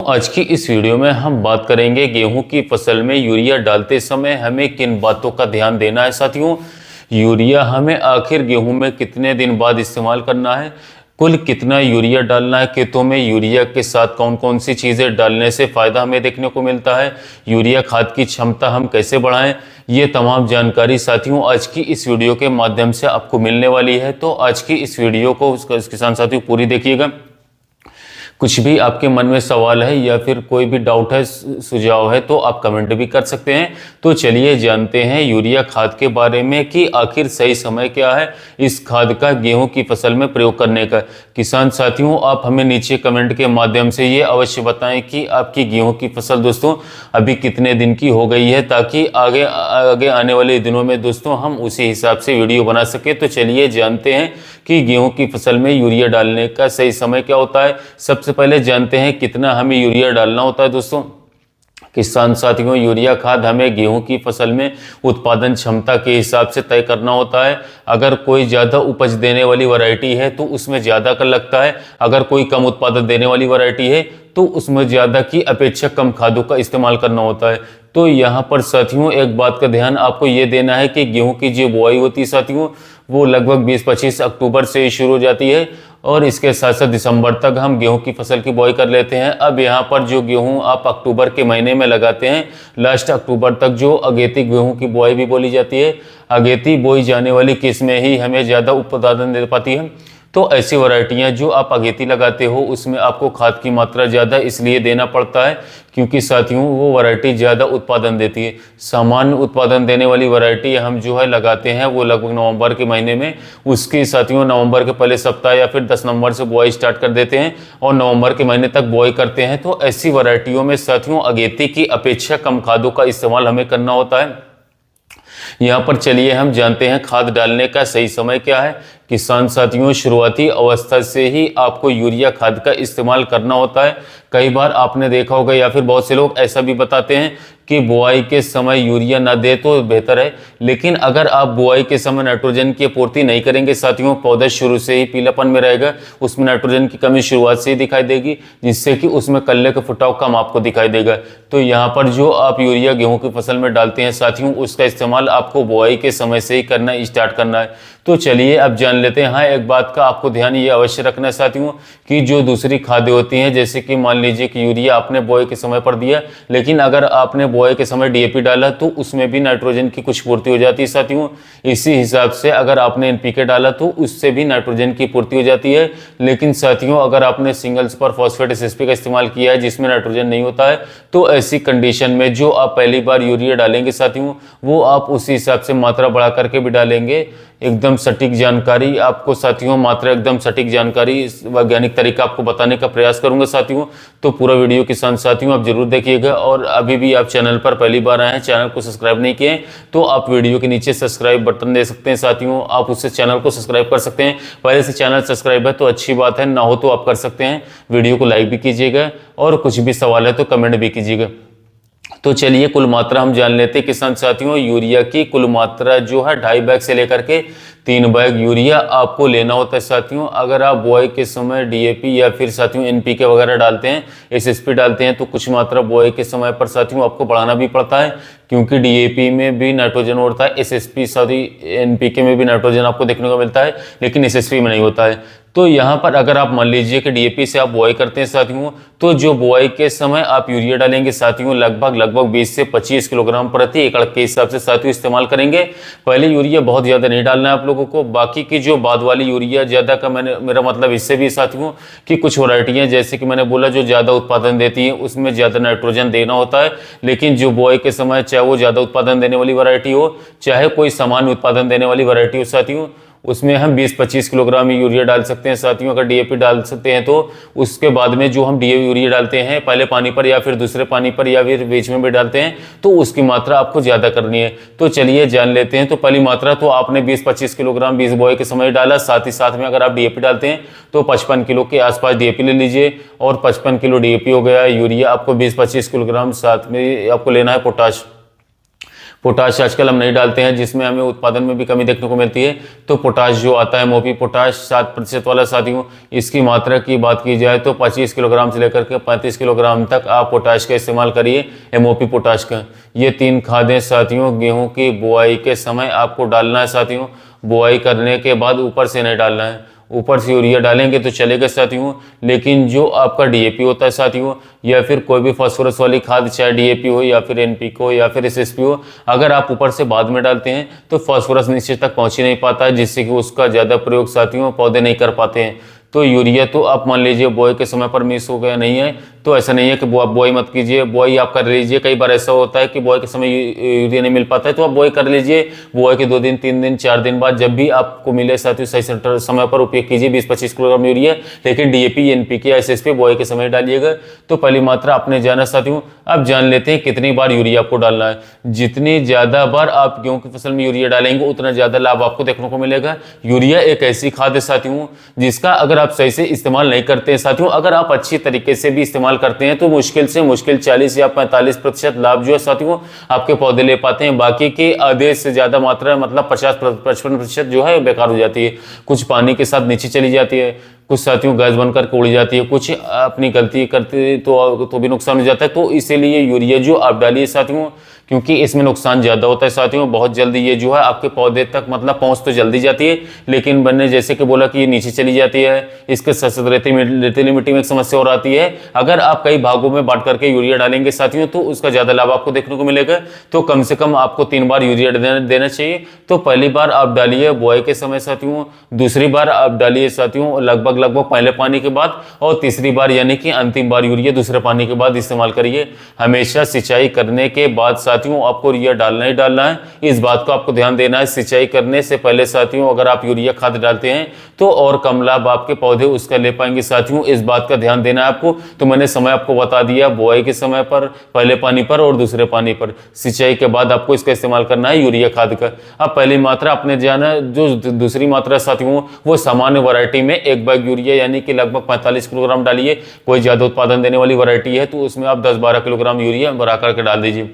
आज की इस वीडियो में हम बात करेंगे गेहूं की फसल में यूरिया डालते समय हमें किन बातों का ध्यान देना है। साथियों, यूरिया हमें आखिर गेहूं में कितने दिन बाद इस्तेमाल करना है, कुल कितना यूरिया डालना है, खेतों में यूरिया के साथ कौन कौन सी चीज़ें डालने से फ़ायदा हमें देखने को मिलता है, यूरिया खाद की क्षमता हम कैसे बढ़ाएं, ये तमाम जानकारी साथियों आज की इस वीडियो के माध्यम से आपको मिलने वाली है। तो आज की इस वीडियो को किसान साथियों पूरी देखिएगा। कुछ भी आपके मन में सवाल है या फिर कोई भी डाउट है, सुझाव है, तो आप कमेंट भी कर सकते हैं। तो चलिए जानते हैं यूरिया खाद के बारे में कि आखिर सही समय क्या है इस खाद का गेहूं की फसल में प्रयोग करने का। किसान साथियों, आप हमें नीचे कमेंट के माध्यम से ये अवश्य बताएं कि आपकी गेहूं की फसल दोस्तों अभी कितने दिन की हो गई है, ताकि आगे आगे आने वाले दिनों में दोस्तों हम उसी हिसाब से वीडियो बना सके। तो चलिए जानते हैं कि गेहूं की फसल में यूरिया डालने का सही समय क्या होता है। सबसे पहले जानते हैं कितना हमें यूरिया डालना होता है। दोस्तों किसान साथियों, यूरिया खाद हमें गेहूं की फसल में उत्पादन क्षमता के हिसाब से तय करना होता है। अगर कोई ज़्यादा उपज देने वाली वैरायटी है तो उसमें ज़्यादा कर लगता है, अगर कोई कम उत्पादन देने वाली वैरायटी है तो उसमें ज़्यादा की अपेक्षा कम खादों का इस्तेमाल करना होता है। तो यहाँ पर साथियों एक बात का ध्यान आपको ये देना है कि गेहूं की जो बुआई होती है साथियों, वो लगभग 20-25 अक्टूबर से ही शुरू हो जाती है और इसके साथ साथ दिसंबर तक हम गेहूं की फसल की बुआई कर लेते हैं। अब यहाँ पर जो गेहूं आप अक्टूबर के महीने में लगाते हैं, लास्ट अक्टूबर तक जो अगेती गेहूं की बुआई भी बोली जाती है, अगेती बोई जाने वाली किस्में ही हमें ज़्यादा उत्पादन दे पाती है। तो ऐसी वैरायटियाँ जो आप अगेती लगाते हो उसमें आपको खाद की मात्रा ज़्यादा इसलिए देना पड़ता है क्योंकि साथियों वो वैरायटी ज़्यादा उत्पादन देती है। सामान्य उत्पादन देने वाली वैरायटी हम जो है लगाते हैं वो लगभग नवंबर के महीने में, उसके साथियों नवंबर के पहले सप्ताह या फिर 10 नवंबर से बुआई स्टार्ट कर देते हैं और नवंबर के महीने तक बुआई करते हैं। तो ऐसी वैरायटियों में साथियों अगेती की अपेक्षा कम खादों का इस्तेमाल हमें करना होता है। यहाँ पर चलिए हम जानते हैं खाद डालने का सही समय क्या है। किसान साथियों, शुरुआती अवस्था से ही आपको यूरिया खाद का इस्तेमाल करना होता है। कई बार आपने देखा होगा या फिर बहुत से लोग ऐसा भी बताते हैं कि बुआई के समय यूरिया ना दे तो बेहतर है, लेकिन अगर आप बुआई के समय नाइट्रोजन की आपूर्ति नहीं करेंगे साथियों, पौधा शुरू से ही पीलापन में रहेगा, उसमें नाइट्रोजन की कमी शुरुआत से ही दिखाई देगी, जिससे कि उसमें कल्ले का फुटाव कम आपको दिखाई देगा। तो यहाँ पर जो आप यूरिया गेहूं की फसल में डालते हैं साथियों, उसका इस्तेमाल आपको बुआई के समय से ही करना स्टार्ट करना है। तो चलिए अब जान लेते हैं। हाँ, एक बात का आपको ध्यान ये अवश्य रखना है साथियों कि जो दूसरी खादें होती हैं, जैसे कि मान लीजिए कि यूरिया आपने बुआई के समय पर दिया, लेकिन अगर आपने बुआई के समय डीएपी डाला तो उसमें भी नाइट्रोजन की कुछ पूर्ति हो जाती है साथियों। इसी हिसाब से अगर आपने एनपीके डाला तो उससे भी नाइट्रोजन की पूर्ति हो जाती है। लेकिन साथियों अगर आपने सिंगल सुपर फॉस्फेट एसएसपी का इस्तेमाल किया है जिसमें नाइट्रोजन नहीं होता है, तो ऐसी कंडीशन में जो आप पहली बार यूरिया डालेंगे साथियों, वो आप उसी हिसाब से मात्रा बढ़ा करके भी डालेंगे। एकदम सटीक जानकारी आपको साथियों, मात्रा एकदम सटीक जानकारी वैज्ञानिक तरीका आपको बताने का प्रयास करूंगा साथियों। तो पूरा वीडियो किसान साथियों आप जरूर देखिएगा। और अभी भी आप चैनल पर पहली बार आए हैं, चैनल को सब्सक्राइब नहीं किए तो आप वीडियो के नीचे सब्सक्राइब बटन दे सकते हैं साथियों, आप उससे चैनल को सब्सक्राइब कर सकते हैं। पहले से चैनल सब्सक्राइब है तो अच्छी बात है, ना हो तो आप कर सकते हैं। वीडियो को लाइक भी कीजिएगा और कुछ भी सवाल है तो कमेंट भी कीजिएगा। तो चलिए कुल मात्रा हम जान लेते हैं किसान साथियों। यूरिया की कुल मात्रा जो है 2.5 बैग से लेकर के 3 बैग यूरिया आपको लेना होता है साथियों। अगर आप बुआई के समय डीएपी या फिर साथियों एनपीके वगैरह डालते हैं, एसएसपी डालते हैं, तो कुछ मात्रा बुआई के समय पर साथियों आपको बढ़ाना भी पड़ता है क्योंकि डीएपी में भी नाइट्रोजन होता है, एसएसपी सॉरी एनपीके में भी नाइट्रोजन आपको देखने को मिलता है, लेकिन एसएसपी में नहीं होता है। तो यहाँ पर अगर आप मान लीजिए कि डीएपी से आप बुआई करते हैं साथियों, तो जो बुआई के समय आप यूरिया डालेंगे साथियों लगभग 20 से 25 किलोग्राम प्रति एकड़ के हिसाब से साथियों इस्तेमाल करेंगे। पहले यूरिया बहुत ज़्यादा नहीं डालना है आप लोगों को, बाकी की जो बाद वाली यूरिया ज़्यादा का मेरा मतलब इससे भी साथियों कि कुछ वैरायटियाँ जैसे कि मैंने बोला जो ज़्यादा उत्पादन देती हैं उसमें ज़्यादा नाइट्रोजन देना होता है। लेकिन जो बुआई के समय चाहे वो ज़्यादा उत्पादन देने वाली वैरायटी हो चाहे कोई सामान्य उत्पादन देने वाली वैरायटी हो साथियों, उसमें हम 20-25 किलोग्राम यूरिया डाल सकते हैं साथियों। अगर डीएपी डाल सकते हैं तो उसके बाद में जो हम डीएपी यूरिया डालते हैं पहले पानी पर या फिर दूसरे पानी पर या फिर बीच में भी डालते हैं, तो उसकी मात्रा आपको ज़्यादा करनी है। तो चलिए जान लेते हैं। तो पहली मात्रा तो आपने 20-25 किलोग्राम 20 बुआई के समय डाला, साथ ही साथ में अगर आप डीएपी डालते हैं तो 55 किलो के आसपास डीएपी ले लीजिए और 55 किलो डीएपी हो गया। यूरिया आपको 20-25 किलोग्राम, साथ में आपको लेना है पोटाश। पोटाश आजकल हम नहीं डालते हैं, जिसमें हमें उत्पादन में भी कमी देखने को मिलती है। तो पोटाश जो आता है एमओपी पोटाश 7% वाला साथियों, इसकी मात्रा की बात की जाए तो 25 किलोग्राम से लेकर के 35 किलोग्राम तक आप पोटाश का इस्तेमाल करिए, एमओपी पोटाश का। ये 3 खादें साथियों गेहूं की बुआई के समय आपको डालना है साथियों। बुआई करने के बाद ऊपर से नहीं डालना है, ऊपर से यूरिया डालेंगे तो चलेगा साथियों, लेकिन जो आपका डीएपी होता है साथियों, या फिर कोई भी फास्फोरस वाली खाद, चाहे डीएपी हो या फिर एनपीके हो या फिर एसएसपी हो, अगर आप ऊपर से बाद में डालते हैं तो फास्फोरस नीचे तक पहुंच ही नहीं पाता है, जिससे कि उसका ज़्यादा प्रयोग साथियों पौधे नहीं कर पाते हैं। तो यूरिया तो आप मान लीजिए बुआई के समय पर मिस हो गया नहीं है, तो ऐसा नहीं है कि बुआई मत कीजिए, बुआई आप कर लीजिए। कई बार ऐसा होता है कि बुआई के समय यूरिया नहीं मिल पाता है, तो आप बुआई कर लीजिए। बुआई के 2 दिन 3 दिन 4 दिन बाद जब भी आपको मिले साथियों सही समय पर उपयोग कीजिए 20-25 किलोग्राम यूरिया। लेकिन डीएपी, एनपीके, एसएसपी बुआई के समय डालिएगा। तो पहली मात्रा आपने जाना साथियों। अब जान लेते हैं कितनी बार यूरिया आपको डालना है। जितनी ज़्यादा बार आप गेहूं की फसल में यूरिया डालेंगे उतना ज़्यादा लाभ आपको देखने को मिलेगा। यूरिया एक ऐसी खाद है साथियों जिसका अगर आप सही से इस्तेमाल नहीं करते हैं साथियों, अगर आप अच्छी तरीके से भी इस्तेमाल करते हैं तो मुश्किल से मुश्किल 40 या 45% लाभ जो है साथियों आपके पौधे ले पाते हैं। बाकी के आधे से ज़्यादा मात्रा मतलब 50-55% जो है बेकार हो जाती है। कुछ पानी के साथ नीचे चली जाती है, कुछ साथियों गैस बनकर उड़ जाती है, कुछ अपनी गलती करते तो भी नुकसान हो जाता है। तो इसीलिए यूरिया जो आप डालिए साथियों, क्योंकि इसमें नुकसान ज़्यादा होता है साथियों। बहुत जल्दी ये जो है आपके पौधे तक मतलब पहुंच तो जल्दी जाती है, लेकिन बनने जैसे कि बोला कि ये नीचे चली जाती है। इसके साथ साथ रेतीली मिट्टी में एक समस्या और आती है। अगर आप कई भागों में बांट करके यूरिया डालेंगे साथियों तो उसका ज़्यादा लाभ आपको देखने को मिलेगा। तो कम से कम आपको 3 बार यूरिया देना चाहिए। तो पहली बार आप डालिए बुआई के समय साथियों, दूसरी बार आप डालिए साथियों लगभग पहले पानी के बाद, और तीसरी बार यानी कि अंतिम बार यूरिया दूसरे पानी के बाद इस्तेमाल करिए। हमेशा सिंचाई करने के बाद साथियों आपको यूरिया डालना ही डालना है। इस बात को आपको ध्यान देना है। सिंचाई करने से पहले साथियों अगर आप यूरिया खाद डालते हैं तो और कम लाभ आपके पौधे उसका ले पाएंगे साथियों। इस बात का ध्यान देना है आपको। तो मैंने समय आपको बता दिया, बुआई के समय पर, पहले पानी पर और दूसरे पानी पर। सिंचाई के बाद आपको इसका इस्तेमाल करना है यूरिया खाद का। अब पहली मात्रा आपने जाना, जो दूसरी मात्रा साथियों वो सामान्य वैरायटी में 1 बैग यूरिया यानी कि लगभग 45 किलोग्राम डालिए। कोई ज़्यादा उत्पादन देने वाली वैरायटी है तो उसमें आप 10-12 किलोग्राम यूरिया बढ़ा करके डाल दीजिए।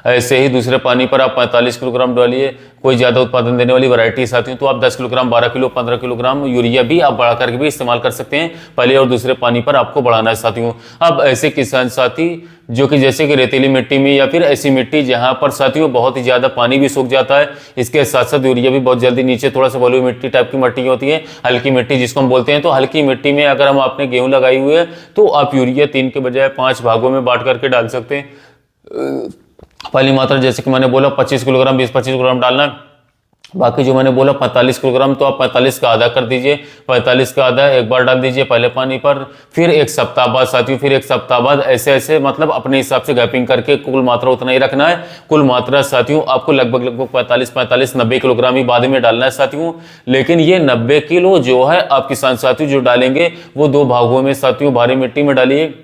ऐसे ही दूसरे पानी पर आप 45 किलोग्राम डालिए। कोई ज़्यादा उत्पादन देने वाली वैरायटी साथियों तो आप 10 किलोग्राम, 12 किलो, 15 किलोग्राम यूरिया भी आप बढ़ा करके भी इस्तेमाल कर सकते हैं। पहले और दूसरे पानी पर आपको बढ़ाना है साथियों। अब ऐसे किसान साथी जो कि जैसे कि रेतीली मिट्टी में या फिर ऐसी मिट्टी जहां पर साथियों बहुत ही ज़्यादा पानी भी सूख जाता है, इसके साथ साथ यूरिया भी बहुत जल्दी नीचे थोड़ा सा बलुई मिट्टी टाइप की मिट्टी होती है, हल्की मिट्टी जिसको हम बोलते हैं। तो हल्की मिट्टी में अगर हम आपने गेहूँ लगाई हुई है तो आप यूरिया 3 के बजाय 5 भागों में बांट करके डाल सकते हैं। पहली मात्रा जैसे कि मैंने बोला 25 किलोग्राम, 20-25 किलोग्राम डालना है। बाकी जो मैंने बोला 45 किलोग्राम तो आप 45 का आधा कर दीजिए। 45 का आधा एक बार डाल दीजिए पहले पानी पर, फिर 1 सप्ताह बाद साथियों, फिर 1 सप्ताह बाद, ऐसे ऐसे मतलब अपने हिसाब से गैपिंग करके कुल मात्रा उतना ही रखना है। कुल मात्रा साथियों आपको लगभग 45-90 किलोग्राम ही बाद में डालना है साथियों। लेकिन ये 90 किलो जो है आप किसान साथियों जो डालेंगे वो 2 भागों में साथियों भारी मिट्टी में डालिए,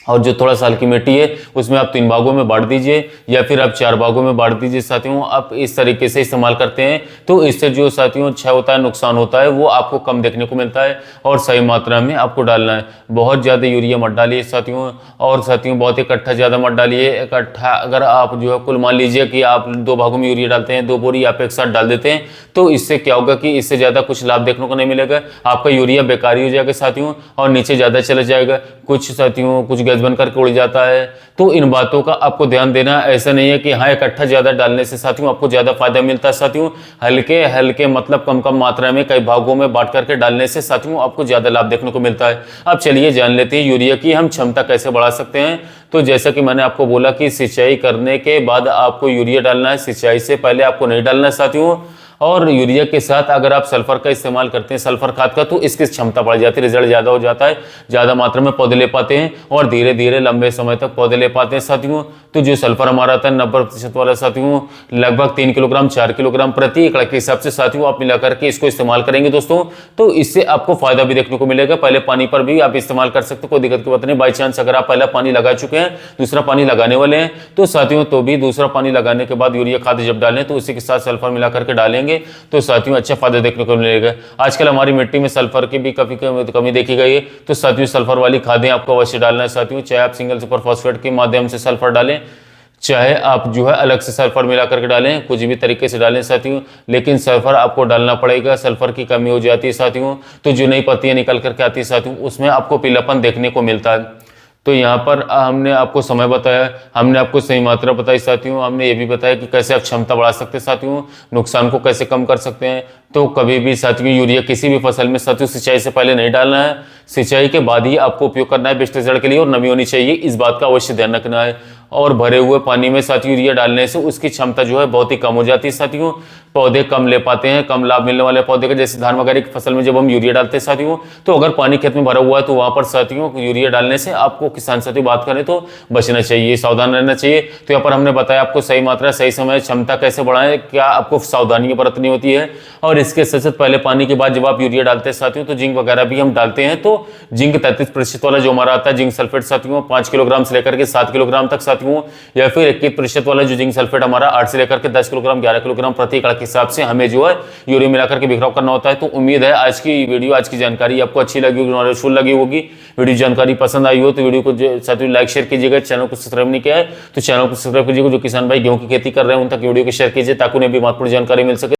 और जो थोड़ा सा हल्की मिट्टी है उसमें आप 3 भागों में बांट दीजिए या फिर आप 4 भागों में बांट दीजिए साथियों। आप इस तरीके से इस्तेमाल करते हैं तो इससे जो साथियों अच्छा होता है, नुकसान होता है वो आपको कम देखने को मिलता है और सही मात्रा में आपको डालना है। बहुत ज़्यादा यूरिया मत डालिए साथियों, और साथियों बहुत इकट्ठा ज़्यादा मत डालिए। इकट्ठा अगर आप जो है कुल मान लीजिए कि आप 2 भागों में यूरिया डालते हैं, 2 बोरी आप एक साथ डाल देते हैं, तो इससे क्या होगा कि इससे ज़्यादा कुछ लाभ देखने को नहीं मिलेगा। आपका यूरिया बेकारी हो जाएगा साथियों और नीचे ज़्यादा चला जाएगा। कुछ साथियों कुछ गैस बन करके उड़ जाता है। तो इन बातों का आपको ध्यान देना। ऐसा नहीं है कि हाँ इकट्ठा ज़्यादा डालने से साथियों आपको ज़्यादा फायदा मिलता है साथियों। हल्के हल्के मतलब कम कम मात्रा में कई भागों में बांट करके डालने से साथियों आपको ज़्यादा लाभ देखने को मिलता है। अब चलिए जान लेते हैं यूरिया की हम क्षमता कैसे बढ़ा सकते हैं। तो जैसा कि मैंने आपको बोला कि सिंचाई करने के बाद आपको यूरिया डालना है, सिंचाई से पहले आपको नहीं डालना है साथियों। और यूरिया के साथ अगर आप सल्फर का इस्तेमाल करते हैं, सल्फर खाद का, तो इसकी क्षमता बढ़ जाती है, रिजल्ट ज़्यादा हो जाता है, ज़्यादा मात्रा में पौधे ले पाते हैं और धीरे धीरे लंबे समय तक पौधे ले पाते हैं साथियों। तो जो सल्फर हमारा आता है 90% वाला साथियों लगभग 3 किलोग्राम 4 किलोग्राम प्रति एकड़ के हिसाब से साथियों आप मिला करके इसको इस्तेमाल करेंगे दोस्तों, तो इससे आपको फायदा भी देखने को मिलेगा। पहले पानी पर भी आप इस्तेमाल कर सकते हो, कोई दिक्कत की बात नहीं। बाई चांस अगर आप पहला पानी लगा चुके हैं, दूसरा पानी लगाने वाले हैं, तो साथियों तो भी दूसरा पानी लगाने के बाद यूरिया खाद जब डालें तो उसी के साथ सल्फर मिला करके डालेंगे तो साथियों अच्छा फायदा देखने को मिलेगा। आजकल हमारी मिट्टी में सल्फर की भी काफी कमी देखी गई है, तो साथियों सल्फर वाली खादें आपको अवश्य डालना है साथियों। चाहे आप सिंगल सुपर फॉस्फेट के माध्यम से सल्फर डालें, चाहे आप जो है अलग से सल्फर मिला करके डालें, कुछ भी तरीके से डालें साथियों, लेकिन सल्फर आपको डालना पड़ेगा। सल्फर की कमी हो जाती है साथियों तो जो नई पत्तियां निकल करके आती है साथियों उसमें आपको पीलापन देखने को मिलता है। तो यहाँ पर हमने आपको समय बताया, हमने आपको सही मात्रा बताई साथियों, हमने ये भी बताया कि कैसे आप क्षमता बढ़ा सकते हैं साथियों, नुकसान को कैसे कम कर सकते हैं। तो कभी भी साथियों यूरिया किसी भी फसल में साथियों सिंचाई से पहले नहीं डालना है, सिंचाई के बाद ही आपको उपयोग करना है बेस्ट रिजल्ट के लिए, और नमी होनी चाहिए, इस बात का अवश्य ध्यान रखना है। और भरे हुए पानी में साथियों यूरिया डालने से उसकी क्षमता जो है बहुत ही कम हो जाती है साथियों, पौधे कम ले पाते हैं, कम लाभ मिलने वाले पौधे का। जैसे धान वगैरह की फसल में जब हम यूरिया डालते हैं साथियों, तो अगर पानी खेत में भरा हुआ है तो वहां पर साथियों यूरिया डालने से आपको किसान साथियों बात करें तो बचना चाहिए, सावधान रहना चाहिए। तो यहाँ पर हमने बताया आपको सही मात्रा, सही समय, क्षमता कैसे बढ़ाएं, क्या आपको सावधानियां बरतनी होती है। और इसके सच पहले पानी के बाद जब आप यूरिया डालते हैं साथियों तो जिंक वगैरह भी हम डालते हैं। तो जिंक 33% वाला जो हमारा आता है जिंक सल्फेट साथियों 5 किलोग्राम से लेकर के 7 किलोग्राम तक साथियों, या फिर 21% वाला जो जिंक सल्फेट हमारा 8 से लेकर के 10 किलोग्राम 11 किलोग्राम प्रति एकड़ के हिसाब से हमें जो है यूरिया मिलाकर के बिखराव करना होता है। तो उम्मीद है आज की वीडियो, आज की जानकारी आपको अच्छी लगी होगी, नॉलेजफुल लगी होगी। वीडियो जानकारी पसंद आई हो तो वीडियो को साथियों लाइक शेयर कीजिएगा। चैनल को सब्सक्राइब नहीं किया है तो चैनल को सब्सक्राइब कीजिएगा। जो किसान भाई गेहूं की खेती कर रहे हैं उन तक वीडियो को शेयर कीजिए ताकि उन्हें भी महत्वपूर्ण जानकारी मिल सके।